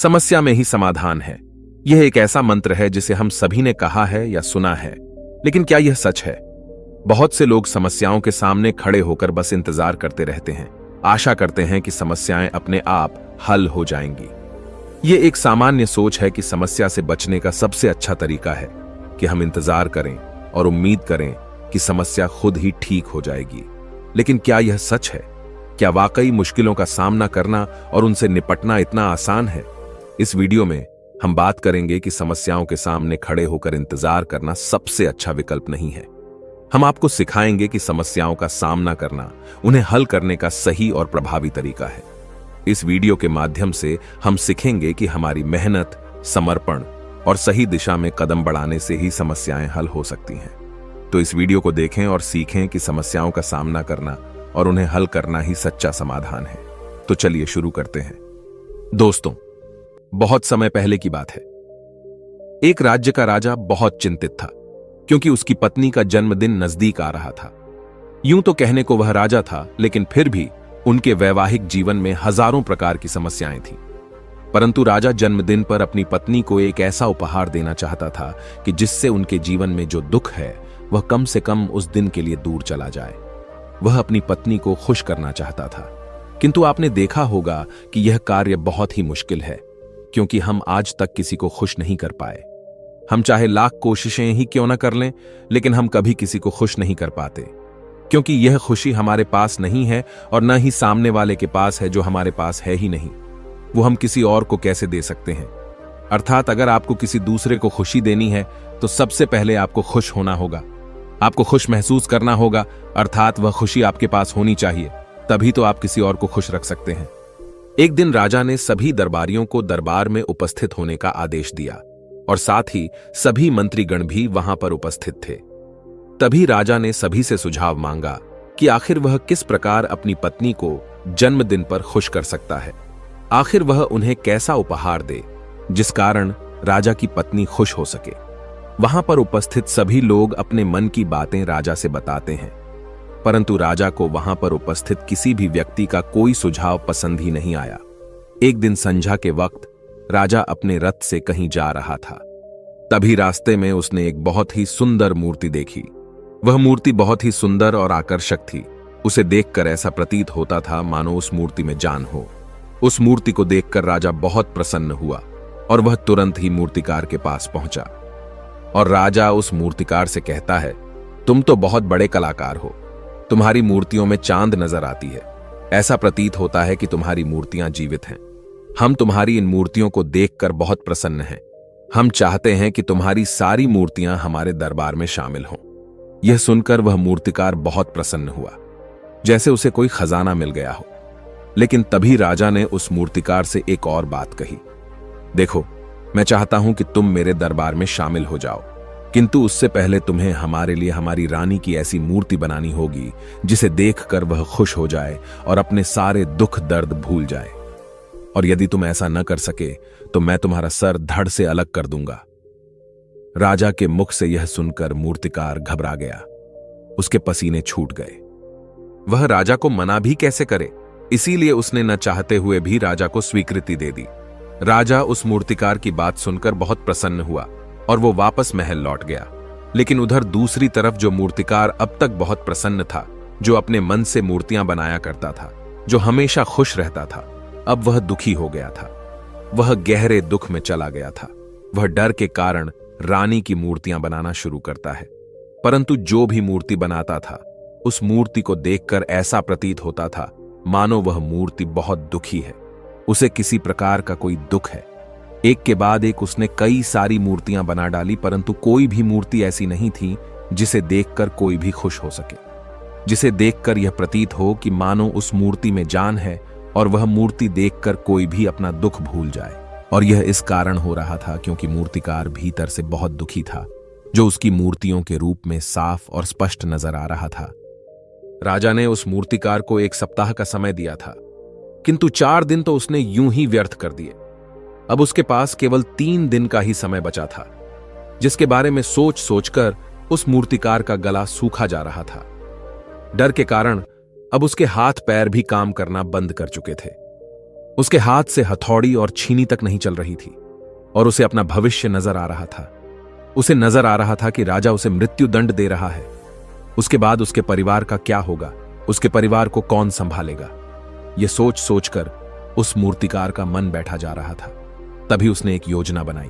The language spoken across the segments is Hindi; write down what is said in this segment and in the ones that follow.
समस्या में ही समाधान है। यह एक ऐसा मंत्र है जिसे हम सभी ने कहा है या सुना है, लेकिन क्या यह सच है? बहुत से लोग समस्याओं के सामने खड़े होकर बस इंतजार करते रहते हैं, आशा करते हैं कि समस्याएं अपने आप हल हो जाएंगी। यह एक सामान्य सोच है कि समस्या से बचने का सबसे अच्छा तरीका है कि हम इंतजार करें और उम्मीद करें कि समस्या खुद ही ठीक हो जाएगी। लेकिन क्या यह सच है? क्या वाकई मुश्किलों का सामना करना और उनसे निपटना इतना आसान है? इस वीडियो में हम बात करेंगे कि समस्याओं के सामने खड़े होकर इंतजार करना सबसे अच्छा विकल्प नहीं है। हम आपको सिखाएंगे कि समस्याओं का सामना करना उन्हें हल करने का सही और प्रभावी तरीका है। इस वीडियो के माध्यम से हम सीखेंगे कि हमारी मेहनत, समर्पण और सही दिशा में कदम बढ़ाने से ही समस्याएं हल हो सकती हैं। तो इस वीडियो को देखें और सीखें कि समस्याओं का सामना करना और उन्हें हल करना ही सच्चा समाधान है। तो चलिए शुरू करते हैं। दोस्तों, बहुत समय पहले की बात है। एक राज्य का राजा बहुत चिंतित था क्योंकि उसकी पत्नी का जन्मदिन नजदीक आ रहा था। यूं तो कहने को वह राजा था, लेकिन फिर भी उनके वैवाहिक जीवन में हजारों प्रकार की समस्याएं थीं। परंतु राजा जन्मदिन पर अपनी पत्नी को एक ऐसा उपहार देना चाहता था कि जिससे उनके जीवन में जो दुख है वह कम से कम उस दिन के लिए दूर चला जाए। वह अपनी पत्नी को खुश करना चाहता था, किंतु आपने देखा होगा कि यह कार्य बहुत ही मुश्किल है, क्योंकि हम आज तक किसी को खुश नहीं कर पाए। हम चाहे लाख कोशिशें ही क्यों न कर लें, लेकिन हम कभी किसी को खुश नहीं कर पाते, क्योंकि यह खुशी हमारे पास नहीं है और न ही सामने वाले के पास है, जो हमारे पास है ही नहीं। वो हम किसी और को कैसे दे सकते हैं? अर्थात अगर आपको किसी दूसरे को खुशी देनी है तो सबसे पहले आपको खुश होना होगा, आपको खुश महसूस करना होगा, अर्थात वह खुशी आपके पास होनी चाहिए, तभी तो आप किसी और को खुश रख सकते हैं। एक दिन राजा ने सभी दरबारियों को दरबार में उपस्थित होने का आदेश दिया और साथ ही सभी मंत्रीगण भी वहां पर उपस्थित थे। तभी राजा ने सभी से सुझाव मांगा कि आखिर वह किस प्रकार अपनी पत्नी को जन्मदिन पर खुश कर सकता है। आखिर वह उन्हें कैसा उपहार दे जिस कारण राजा की पत्नी खुश हो सके। वहां पर उपस्थित सभी लोग अपने मन की बातें राजा से बताते हैं, परंतु राजा को वहां पर उपस्थित किसी भी व्यक्ति का कोई सुझाव पसंद ही नहीं आया। एक दिन संध्या के वक्त राजा अपने रथ से कहीं जा रहा था। तभी रास्ते में उसने एक बहुत ही सुंदर मूर्ति देखी। वह मूर्ति बहुत ही सुंदर और आकर्षक थी। उसे देखकर ऐसा प्रतीत होता था मानो उस मूर्ति में जान हो। उस मूर्ति को देखकर राजा बहुत प्रसन्न हुआ और वह तुरंत ही मूर्तिकार के पास पहुंचा और राजा उस मूर्तिकार से कहता है, तुम तो बहुत बड़े कलाकार हो, तुम्हारी मूर्तियों में चांद नजर आती है। ऐसा प्रतीत होता है कि तुम्हारी मूर्तियां जीवित हैं। हम तुम्हारी इन मूर्तियों को देखकर बहुत प्रसन्न हैं। हम चाहते हैं कि तुम्हारी सारी मूर्तियां हमारे दरबार में शामिल हों। यह सुनकर वह मूर्तिकार बहुत प्रसन्न हुआ, जैसे उसे कोई खजाना मिल गया हो। लेकिन तभी राजा ने उस मूर्तिकार से एक और बात कही, देखो, मैं चाहता हूं कि तुम मेरे दरबार में शामिल हो जाओ, किंतु उससे पहले तुम्हें हमारे लिए हमारी रानी की ऐसी मूर्ति बनानी होगी जिसे देखकर वह खुश हो जाए और अपने सारे दुख दर्द भूल जाए। और यदि तुम ऐसा न कर सके तो मैं तुम्हारा सर धड़ से अलग कर दूंगा। राजा के मुख से यह सुनकर मूर्तिकार घबरा गया। उसके पसीने छूट गए। वह राजा को मना भी कैसे करे, इसीलिए उसने न चाहते हुए भी राजा को स्वीकृति दे दी। राजा उस मूर्तिकार की बात सुनकर बहुत प्रसन्न हुआ और वो वापस महल लौट गया। लेकिन उधर दूसरी तरफ जो मूर्तिकार अब तक बहुत प्रसन्न था, जो अपने मन से मूर्तियां बनाया करता था, जो हमेशा खुश रहता था, अब वह दुखी हो गया था। वह गहरे दुख में चला गया था। वह डर के कारण रानी की मूर्तियां बनाना शुरू करता है, परंतु जो भी मूर्ति बनाता था उस मूर्ति को देखकर ऐसा प्रतीत होता था मानो वह मूर्ति बहुत दुखी है, उसे किसी प्रकार का कोई दुख है। एक के बाद एक उसने कई सारी मूर्तियां बना डाली, परंतु कोई भी मूर्ति ऐसी नहीं थी जिसे देखकर कोई भी खुश हो सके, जिसे देखकर यह प्रतीत हो कि मानो उस मूर्ति में जान है और वह मूर्ति देखकर कोई भी अपना दुख भूल जाए। और यह इस कारण हो रहा था क्योंकि मूर्तिकार भीतर से बहुत दुखी था, जो उसकी मूर्तियों के रूप में साफ और स्पष्ट नजर आ रहा था। राजा ने उस मूर्तिकार को 1 सप्ताह का समय दिया था, किंतु 4 दिन तो उसने यूं ही व्यर्थ कर दिए। अब उसके पास केवल 3 दिन का ही समय बचा था, जिसके बारे में सोच सोचकर उस मूर्तिकार का गला सूखा जा रहा था। डर के कारण अब उसके हाथ पैर भी काम करना बंद कर चुके थे। उसके हाथ से हथौड़ी और छीनी तक नहीं चल रही थी और उसे अपना भविष्य नजर आ रहा था। उसे नजर आ रहा था कि राजा उसे मृत्यु दंड दे रहा है। उसके बाद उसके परिवार का क्या होगा, उसके परिवार को कौन संभालेगा। यह सोच सोचकर उस मूर्तिकार का मन बैठा जा रहा था। तभी उसने एक योजना बनाई।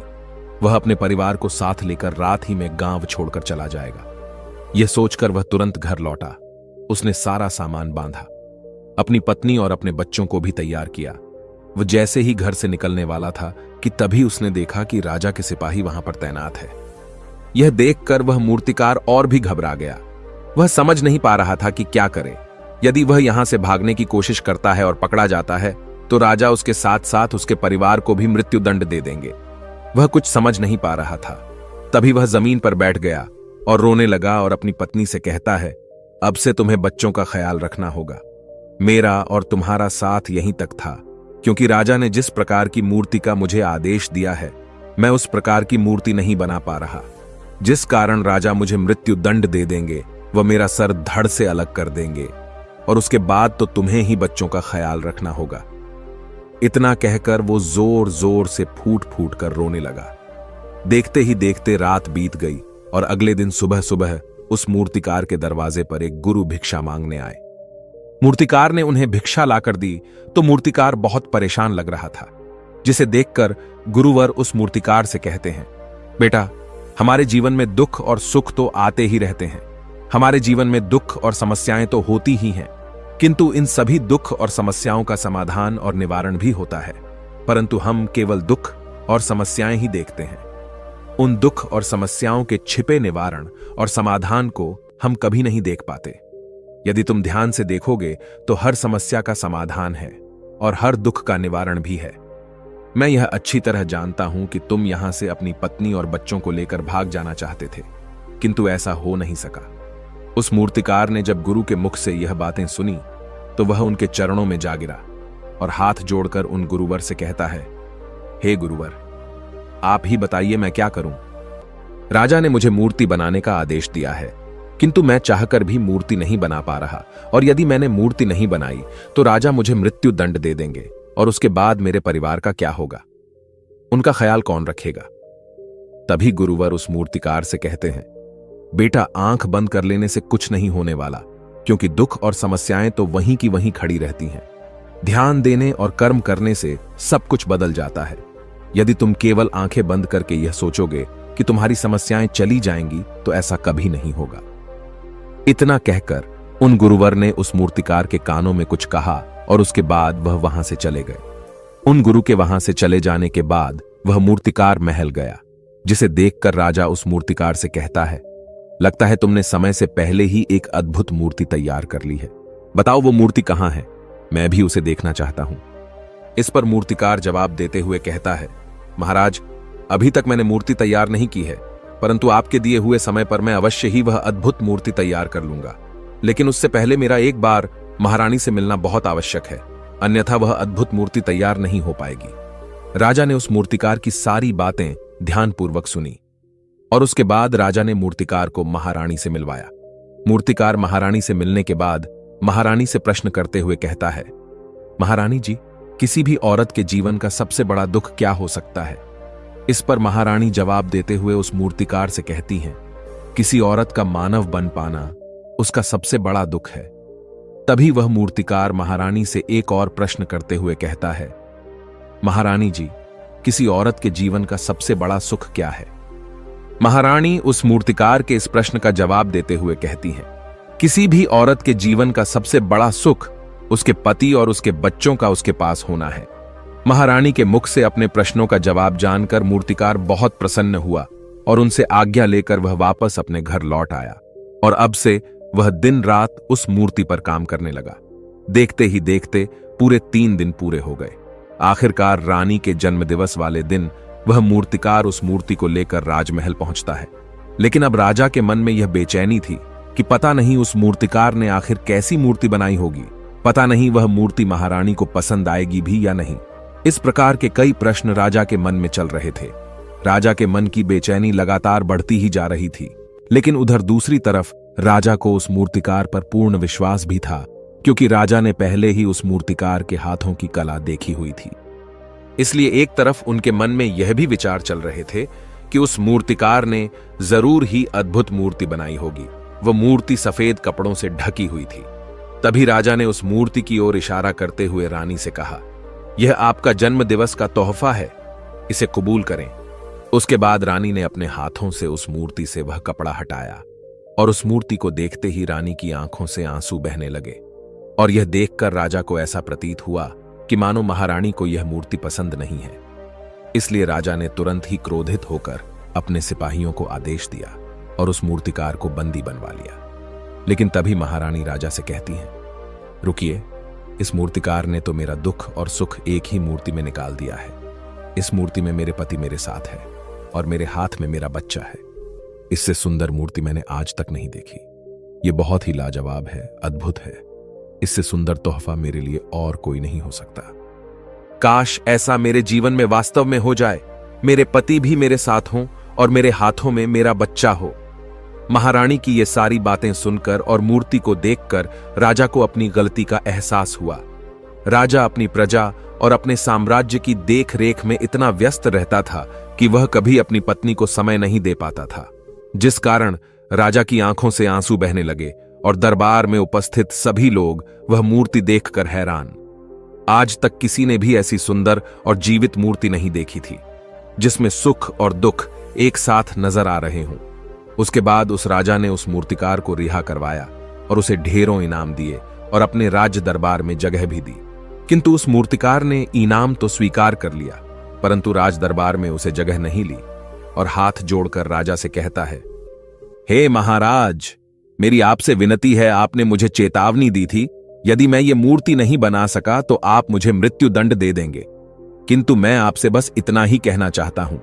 वह अपने परिवार को साथ लेकर रात ही में गांव छोड़कर चला जाएगा। यह सोचकर वह तुरंत घर लौटा। उसने सारा सामान बांधा, अपनी पत्नी और अपने बच्चों को भी तैयार किया। वह जैसे ही घर से निकलने वाला था कि तभी उसने देखा कि राजा के सिपाही वहां पर तैनात है। यह देखकर वह मूर्तिकार और भी घबरा गया। वह समझ नहीं पा रहा था कि क्या करे। यदि वह यहां से भागने की कोशिश करता है और पकड़ा जाता है तो राजा उसके साथ साथ उसके परिवार को भी मृत्यु दंड दे देंगे। वह कुछ समझ नहीं पा रहा था। तभी वह जमीन पर बैठ गया और रोने लगा और अपनी पत्नी से कहता है, अब से तुम्हें बच्चों का ख्याल रखना होगा। मेरा और तुम्हारा साथ यहीं तक था, क्योंकि राजा ने जिस प्रकार की मूर्ति का मुझे आदेश दिया है, मैं उस प्रकार की मूर्ति नहीं बना पा रहा। जिस कारण राजा मुझे मृत्यु दंड दे देंगे, वह मेरा सर धड़ से अलग कर देंगे और उसके बाद तो तुम्हें ही बच्चों का ख्याल रखना होगा। इतना कहकर वो जोर जोर से फूट फूट कर रोने लगा। देखते ही देखते रात बीत गई और अगले दिन सुबह सुबह उस मूर्तिकार के दरवाजे पर एक गुरु भिक्षा मांगने आए। मूर्तिकार ने उन्हें भिक्षा लाकर दी तो मूर्तिकार बहुत परेशान लग रहा था, जिसे देखकर गुरुवर उस मूर्तिकार से कहते हैं, बेटा, हमारे जीवन में दुख और सुख तो आते ही रहते हैं। हमारे जीवन में दुख और समस्याएं तो होती ही हैं, किंतु इन सभी दुख और समस्याओं का समाधान और निवारण भी होता है, परंतु हम केवल दुख और समस्याएं ही देखते हैं। उन दुख और समस्याओं के छिपे निवारण और समाधान को हम कभी नहीं देख पाते। यदि तुम ध्यान से देखोगे तो हर समस्या का समाधान है और हर दुख का निवारण भी है। मैं यह अच्छी तरह जानता हूं कि तुम यहां से अपनी पत्नी और बच्चों को लेकर भाग जाना चाहते थे, किंतु ऐसा हो नहीं सका। उस मूर्तिकार ने जब गुरु के मुख से यह बातें सुनी तो वह उनके चरणों में जा गिरा और हाथ जोड़कर उन गुरुवर से कहता है, हे गुरुवर, आप ही बताइए मैं क्या करूं। राजा ने मुझे मूर्ति बनाने का आदेश दिया है, किंतु मैं चाहकर भी मूर्ति नहीं बना पा रहा, और यदि मैंने मूर्ति नहीं बनाई तो राजा मुझे मृत्यु दंड दे देंगे और उसके बाद मेरे परिवार का क्या होगा, उनका ख्याल कौन रखेगा। तभी गुरुवर उस मूर्तिकार से कहते हैं, बेटा, आंख बंद कर लेने से कुछ नहीं होने वाला, क्योंकि दुख और समस्याएं तो वहीं की वहीं खड़ी रहती हैं। ध्यान देने और कर्म करने से सब कुछ बदल जाता है। यदि तुम केवल आंखें बंद करके यह सोचोगे कि तुम्हारी समस्याएं चली जाएंगी तो ऐसा कभी नहीं होगा। इतना कहकर उन गुरुवर ने उस मूर्तिकार के कानों में कुछ कहा और उसके बाद वह वहां से चले गए। उन गुरु के वहां से चले जाने के बाद वह मूर्तिकार महल गया, जिसे देखकर राजा उस मूर्तिकार से कहता है, लगता है तुमने समय से पहले ही एक अद्भुत मूर्ति तैयार कर ली है। बताओ वो मूर्ति कहां है, मैं भी उसे देखना चाहता हूं। इस पर मूर्तिकार जवाब देते हुए कहता है, महाराज, अभी तक मैंने मूर्ति तैयार नहीं की है, परंतु आपके दिए हुए समय पर मैं अवश्य ही वह अद्भुत मूर्ति तैयार कर लूंगा। लेकिन उससे पहले मेरा एक बार महारानी से मिलना बहुत आवश्यक है, अन्यथा वह अद्भुत मूर्ति तैयार नहीं हो पाएगी। राजा ने उस मूर्तिकार की सारी बातें ध्यानपूर्वक सुनी और उसके बाद राजा ने मूर्तिकार को महारानी से मिलवाया। मूर्तिकार महारानी से मिलने के बाद महारानी से प्रश्न करते हुए कहता है, महारानी जी, किसी भी औरत के जीवन का सबसे बड़ा दुख क्या हो सकता है। इस पर महारानी जवाब देते हुए उस मूर्तिकार से कहती हैं, किसी औरत का मानव बन पाना उसका सबसे बड़ा दुख है। तभी वह मूर्तिकार महारानी से एक और प्रश्न करते हुए कहता है, महारानी जी, किसी औरत के जीवन का सबसे बड़ा सुख क्या है। महारानी उस मूर्तिकार के इस प्रश्न का जवाब देते हुए कहती हैं, किसी भी औरत के जीवन का सबसे बड़ा सुख उसके पति और उसके बच्चों का उसके पास होना है। महारानी के मुख से अपने प्रश्नों का जवाब जानकर मूर्तिकार बहुत प्रसन्न हुआ और उनसे आज्ञा लेकर वह वापस अपने घर लौट आया और अब से वह दिन रात उस मूर्ति पर काम करने लगा। देखते ही देखते पूरे 3 दिन पूरे हो गए। आखिरकार रानी के जन्मदिवस वाले दिन वह मूर्तिकार उस मूर्ति को लेकर राजमहल पहुंचता है। लेकिन अब राजा के मन में यह बेचैनी थी कि पता नहीं उस मूर्तिकार ने आखिर कैसी मूर्ति बनाई होगी, पता नहीं वह मूर्ति महारानी को पसंद आएगी भी या नहीं। इस प्रकार के कई प्रश्न राजा के मन में चल रहे थे। राजा के मन की बेचैनी लगातार बढ़ती ही जा रही थी, लेकिन उधर दूसरी तरफ राजा को उस मूर्तिकार पर पूर्ण विश्वास भी था क्योंकि राजा ने पहले ही उस मूर्तिकार के हाथों की कला देखी हुई थी। इसलिए एक तरफ उनके मन में यह भी विचार चल रहे थे कि उस मूर्तिकार ने जरूर ही अद्भुत मूर्ति बनाई होगी। वह मूर्ति सफेद कपड़ों से ढकी हुई थी। तभी राजा ने उस मूर्ति की ओर इशारा करते हुए रानी से कहा, यह आपका जन्म दिवस का तोहफा है, इसे कबूल करें। उसके बाद रानी ने अपने हाथों से उस मूर्ति से वह कपड़ा हटाया और उस मूर्ति को देखते ही रानी की आंखों से आंसू बहने लगे। और यह देखकर राजा को ऐसा प्रतीत हुआ कि मानो महारानी को यह मूर्ति पसंद नहीं है। इसलिए राजा ने तुरंत ही क्रोधित होकर अपने सिपाहियों को आदेश दिया और उस मूर्तिकार को बंदी बनवा लिया। लेकिन तभी महारानी राजा से कहती हैं, रुकिए, इस मूर्तिकार ने तो मेरा दुख और सुख एक ही मूर्ति में निकाल दिया है। इस मूर्ति में मेरे पति मेरे साथ है और मेरे हाथ में मेरा बच्चा है। इससे सुंदर मूर्ति मैंने आज तक नहीं देखी। ये बहुत ही लाजवाब है, अद्भुत है। इससे सुंदर तोहफा मेरे लिए और कोई नहीं हो सकता। काश ऐसा मेरे जीवन में वास्तव में हो जाए, मेरे पति भी मेरे साथ हों और मेरे हाथों में मेरा बच्चा हो। महारानी की ये सारी बातें सुनकर और मूर्ति को देखकर राजा को अपनी गलती का एहसास हुआ। राजा अपनी प्रजा और अपने साम्राज्य की देख रेख में इतना व्यस्त रहता था कि वह कभी अपनी पत्नी को समय नहीं दे पाता था, जिस कारण राजा की आंखों से आंसू बहने लगे और दरबार में उपस्थित सभी लोग वह मूर्ति देखकर हैरान। आज तक किसी ने भी ऐसी सुंदर और जीवित मूर्ति नहीं देखी थी, जिसमें सुख और दुख एक साथ नजर आ रहे हों। उसके बाद उस राजा ने उस मूर्तिकार को रिहा करवाया और उसे ढेरों इनाम दिए और अपने राज्य दरबार में जगह भी दी। किंतु उस मूर्तिकार ने इनाम तो स्वीकार कर लिया, परंतु राज दरबार में उसे जगह नहीं ली और हाथ जोड़कर राजा से कहता है, हे महाराज, मेरी आपसे विनती है, आपने मुझे चेतावनी दी थी, यदि मैं ये मूर्ति नहीं बना सका तो आप मुझे मृत्यु दंड दे देंगे। किंतु मैं आपसे बस इतना ही कहना चाहता हूं,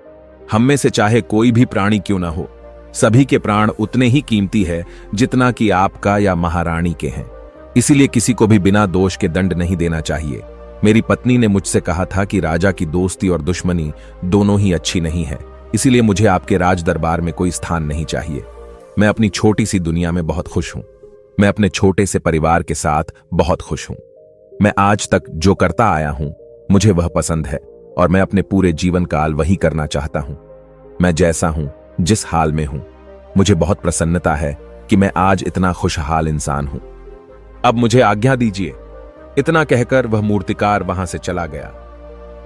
हम में से चाहे कोई भी प्राणी क्यों ना हो, सभी के प्राण उतने ही कीमती है जितना कि आपका या महारानी के हैं। इसीलिए किसी को भी बिना दोष के दंड नहीं देना चाहिए। मेरी पत्नी ने मुझसे कहा था कि राजा की दोस्ती और दुश्मनी दोनों ही अच्छी नहीं है, इसीलिए मुझे आपके राज दरबार में कोई स्थान नहीं चाहिए। मैं अपनी छोटी सी दुनिया में बहुत खुश हूं। मैं अपने छोटे से परिवार के साथ बहुत खुश हूं। मैं आज तक जो करता आया हूं मुझे वह पसंद है और मैं अपने पूरे जीवन काल वही करना चाहता हूं। मैं जैसा हूं, जिस हाल में हूं, मुझे बहुत प्रसन्नता है कि मैं आज इतना खुशहाल इंसान हूं। अब मुझे आज्ञा दीजिए। इतना कहकर वह मूर्तिकार वहां से चला गया।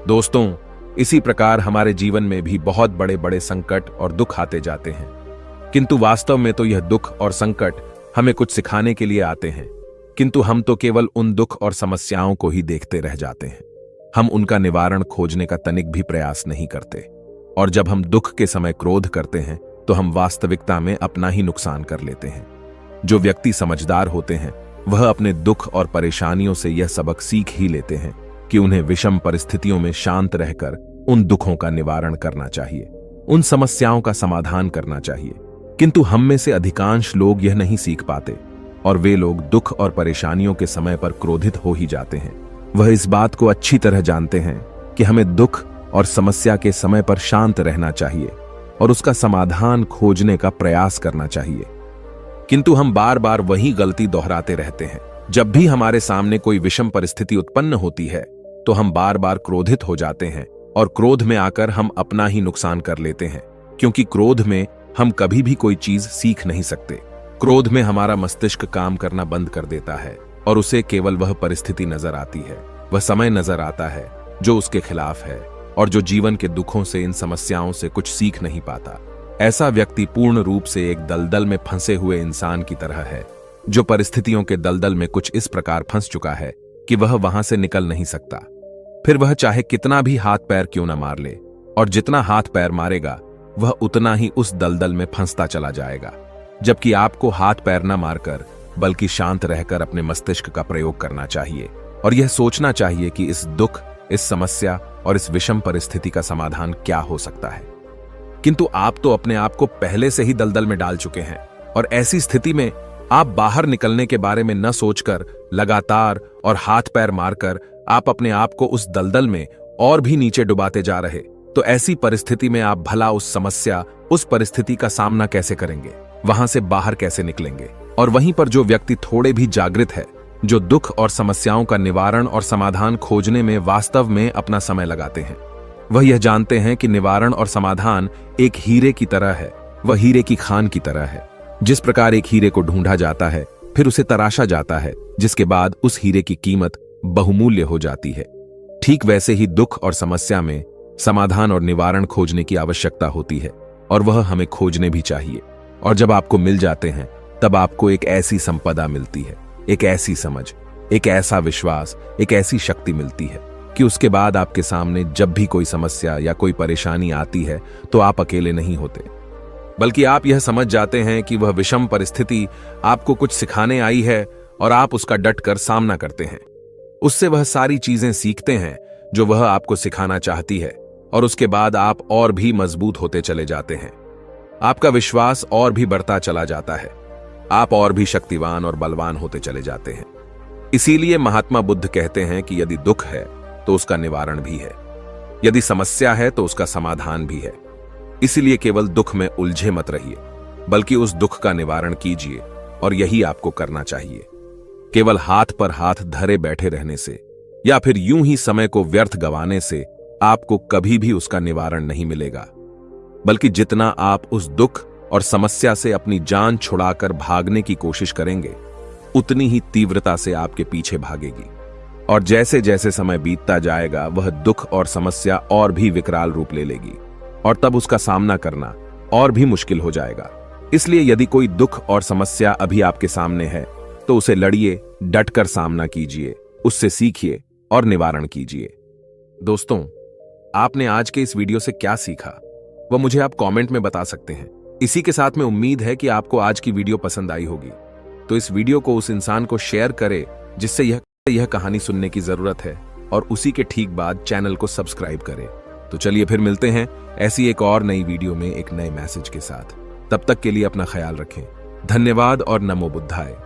दोस्तों, इसी प्रकार हमारे जीवन में भी बहुत बड़े बड़े संकट और दुख आते जाते हैं, किंतु वास्तव में तो यह दुख और संकट हमें कुछ सिखाने के लिए आते हैं। किंतु हम तो केवल उन दुख और समस्याओं को ही देखते रह जाते हैं। हम उनका निवारण खोजने का तनिक भी प्रयास नहीं करते। और जब हम दुख के समय क्रोध करते हैं तो हम वास्तविकता में अपना ही नुकसान कर लेते हैं। जो व्यक्ति समझदार होते हैं वह अपने दुख और परेशानियों से यह सबक सीख ही लेते हैं कि उन्हें विषम परिस्थितियों में शांत रहकर उन दुखों का निवारण करना चाहिए, उन समस्याओं का समाधान करना चाहिए। किंतु हम में से अधिकांश लोग यह नहीं सीख पाते और वे लोग दुख और परेशानियों के समय पर क्रोधित हो ही जाते हैं। वह इस बात को अच्छी तरह जानते हैं कि हमें दुख और समस्या के समय पर शांत रहना चाहिए और उसका समाधान खोजने का प्रयास करना चाहिए। किंतु हम बार बार वही गलती दोहराते रहते हैं। जब भी हमारे सामने कोई विषम परिस्थिति उत्पन्न होती है तो हम बार बार क्रोधित हो जाते हैं और क्रोध में आकर हम अपना ही नुकसान कर लेते हैं, क्योंकि क्रोध में हम कभी भी कोई चीज सीख नहीं सकते। क्रोध में हमारा मस्तिष्क काम करना बंद कर देता है और उसे केवल वह परिस्थिति नजर आती है, वह समय नजर आता है जो उसके खिलाफ है और जो जीवन के दुखों से, इन समस्याओं से कुछ सीख नहीं पाता। ऐसा व्यक्ति पूर्ण रूप से एक दलदल में फंसे हुए इंसान की तरह है, जो परिस्थितियों के दलदल में कुछ इस प्रकार फंस चुका है कि वह वहां से निकल नहीं सकता। फिर वह चाहे कितना भी हाथ पैर क्यों न मार ले, और जितना हाथ पैर मारेगा वह उतना ही उस दलदल में फंसता चला जाएगा। जबकि आपको हाथ पैर न मारकर बल्कि शांत रहकर अपने मस्तिष्क का प्रयोग करना चाहिए और यह सोचना चाहिए कि इस दुख, इस समस्या और इस विषम परिस्थिति का समाधान क्या हो सकता है। किंतु आप तो अपने आप को पहले से ही दलदल में डाल चुके हैं और ऐसी स्थिति में आप बाहर निकलने के बारे में न सोचकर लगातार और हाथ पैर मारकर आप अपने आप को उस दलदल में और भी नीचे डुबाते जा रहे, तो ऐसी परिस्थिति में आप भला उस समस्या, उस परिस्थिति का सामना कैसे करेंगे, वहां से बाहर कैसे निकलेंगे। और वहीं पर जो व्यक्ति थोड़े भी जागृत है जो दुख और समस्याओं का निवारण और समाधान खोजने में वास्तव में अपना समय लगाते हैं। वह यह जानते हैं कि निवारण और समाधान एक हीरे की तरह है, वह हीरे की खान की तरह है। जिस प्रकार एक हीरे को ढूंढा जाता है, फिर उसे तराशा जाता है, जिसके बाद उस हीरे की कीमत बहुमूल्य हो जाती है, ठीक वैसे ही दुख और समस्या में समाधान और निवारण खोजने की आवश्यकता होती है, और वह हमें खोजने भी चाहिए। और जब आपको मिल जाते हैं, तब आपको एक ऐसी संपदा मिलती है, एक ऐसी समझ, एक ऐसा विश्वास, एक ऐसी शक्ति मिलती है कि उसके बाद आपके सामने जब भी कोई समस्या या कोई परेशानी आती है तो आप अकेले नहीं होते, बल्कि आप यह समझ जाते हैं कि वह विषम परिस्थिति आपको कुछ सिखाने आई है और आप उसका डटकर सामना करते हैं। उससे वह सारी चीजें सीखते हैं जो वह आपको सिखाना चाहती है, और उसके बाद आप और भी मजबूत होते चले जाते हैं। आपका विश्वास और भी बढ़ता चला जाता है, आप और भी शक्तिवान और बलवान होते चले जाते हैं। इसीलिए महात्मा बुद्ध कहते हैं कि यदि दुख है तो उसका निवारण भी है, यदि समस्या है तो उसका समाधान भी है। इसलिए केवल दुख में उलझे मत रहिए, बल्कि उस दुख का निवारण कीजिए, और यही आपको करना चाहिए। केवल हाथ पर हाथ धरे बैठे रहने से या फिर यूं ही समय को व्यर्थ गंवाने से आपको कभी भी उसका निवारण नहीं मिलेगा, बल्कि जितना आप उस दुख और समस्या से अपनी जान छुड़ाकर भागने की कोशिश करेंगे, उतनी ही तीव्रता से आपके पीछे भागेगी। और जैसे जैसे समय बीतता जाएगा, वह दुख और समस्या और भी विकराल रूप ले लेगी, और तब उसका सामना करना और भी मुश्किल हो जाएगा। इसलिए यदि कोई दुख और समस्या अभी आपके सामने है, तो उसे लड़िए, डटकर सामना कीजिए, उससे सीखिए और निवारण कीजिए। दोस्तों, आपने आज के इस वीडियो से क्या सीखा, वह मुझे आप कमेंट में बता सकते हैं। इसी के साथ में उम्मीद है कि आपको आज की वीडियो पसंद आई होगी, तो इस वीडियो को उस इंसान को शेयर करें जिससे यह कहानी सुनने की जरूरत है, और उसी के ठीक बाद चैनल को सब्सक्राइब करें। तो चलिए फिर मिलते हैं ऐसी एक और नई वीडियो में एक नए मैसेज के साथ। तब तक के लिए अपना ख्याल रखें। धन्यवाद और नमो बुद्धाय।